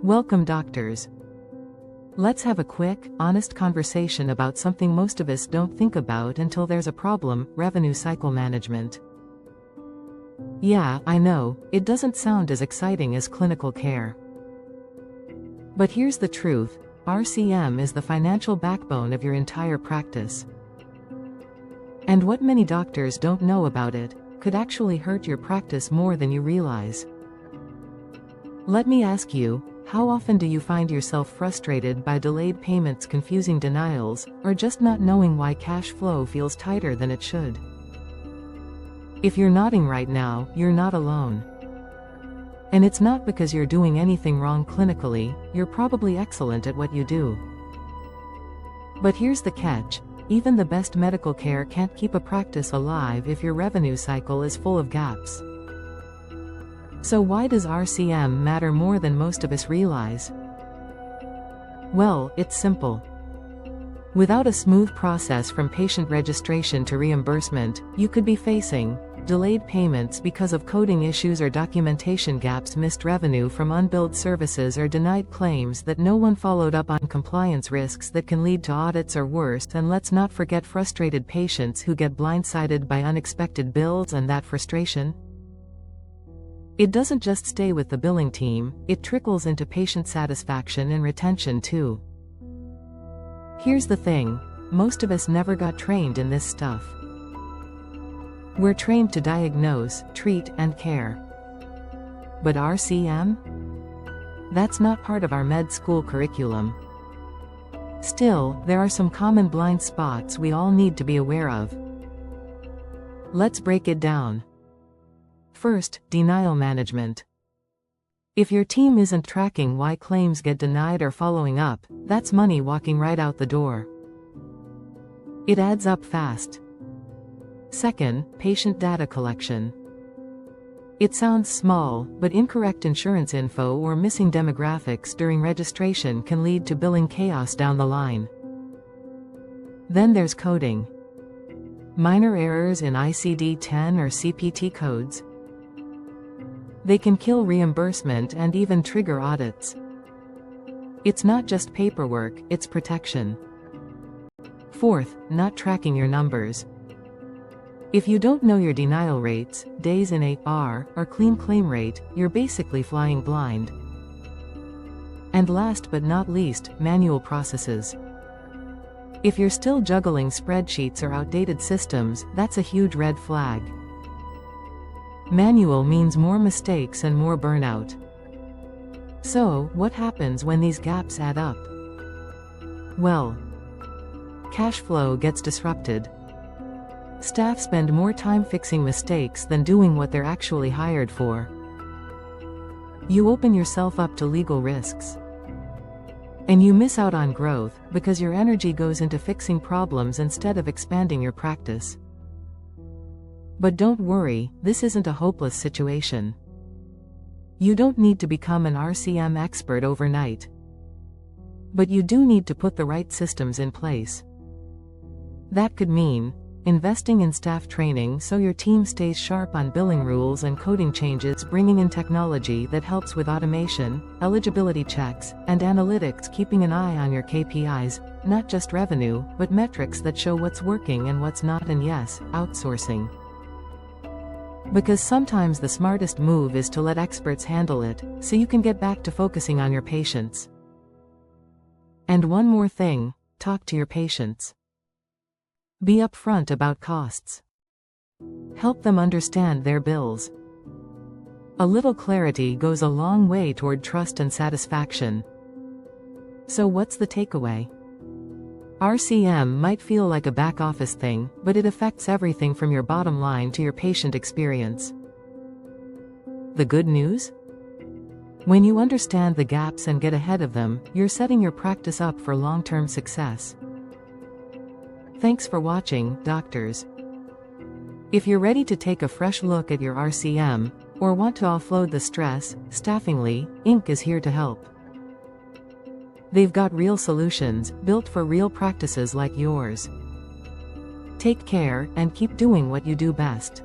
Welcome, doctors. Let's have a quick, honest conversation about something most of us don't think about until there's a problem: revenue cycle management. Yeah, I know, it doesn't sound as exciting as clinical care. But here's the truth: RCM is the financial backbone of your entire practice. And what many doctors don't know about it could actually hurt your practice more than you realize. Let me ask you, how often do you find yourself frustrated by delayed payments, confusing denials, or just not knowing why cash flow feels tighter than it should? If you're nodding right now, you're not alone. And it's not because you're doing anything wrong clinically, you're probably excellent at what you do. But here's the catch: even the best medical care can't keep a practice alive if your revenue cycle is full of gaps. So why does RCM matter more than most of us realize? Well, it's simple. Without a smooth process from patient registration to reimbursement, you could be facing delayed payments because of coding issues or documentation gaps, missed revenue from unbilled services, or denied claims that no one followed up on, compliance risks that can lead to audits or worse, and let's not forget frustrated patients who get blindsided by unexpected bills, and that frustration, it doesn't just stay with the billing team, it trickles into patient satisfaction and retention too. Here's the thing: most of us never got trained in this stuff. We're trained to diagnose, treat, and care. But RCM? That's not part of our med school curriculum. Still, there are some common blind spots we all need to be aware of. Let's break it down. First, denial management. If your team isn't tracking why claims get denied or following up, that's money walking right out the door. It adds up fast. Second, patient data collection. It sounds small, but incorrect insurance info or missing demographics during registration can lead to billing chaos down the line. Then there's coding. Minor errors in ICD-10 or CPT codes. They can kill reimbursement and even trigger audits. It's not just paperwork, it's protection. Fourth, not tracking your numbers. If you don't know your denial rates, days in AR, or clean claim rate, you're basically flying blind. And last but not least, manual processes. If you're still juggling spreadsheets or outdated systems, that's a huge red flag. Manual means more mistakes and more burnout. So, what happens when these gaps add up? Well, cash flow gets disrupted. Staff spend more time fixing mistakes than doing what they're actually hired for. You open yourself up to legal risks. And you miss out on growth, because your energy goes into fixing problems instead of expanding your practice. But don't worry, this isn't a hopeless situation. You don't need to become an RCM expert overnight. But you do need to put the right systems in place. That could mean investing in staff training so your team stays sharp on billing rules and coding changes, bringing in technology that helps with automation, eligibility checks, and analytics, keeping an eye on your KPIs, not just revenue, but metrics that show what's working and what's not, and yes, outsourcing. Because sometimes the smartest move is to let experts handle it, so you can get back to focusing on your patients. And one more thing: talk to your patients. Be upfront about costs. Help them understand their bills. A little clarity goes a long way toward trust and satisfaction. So what's the takeaway? RCM might feel like a back office thing, but it affects everything from your bottom line to your patient experience. The good news? When you understand the gaps and get ahead of them, you're setting your practice up for long-term success. Thanks for watching, doctors. If you're ready to take a fresh look at your RCM, or want to offload the stress, Staffingly, Inc. is here to help. They've got real solutions, built for real practices like yours. Take care, and keep doing what you do best.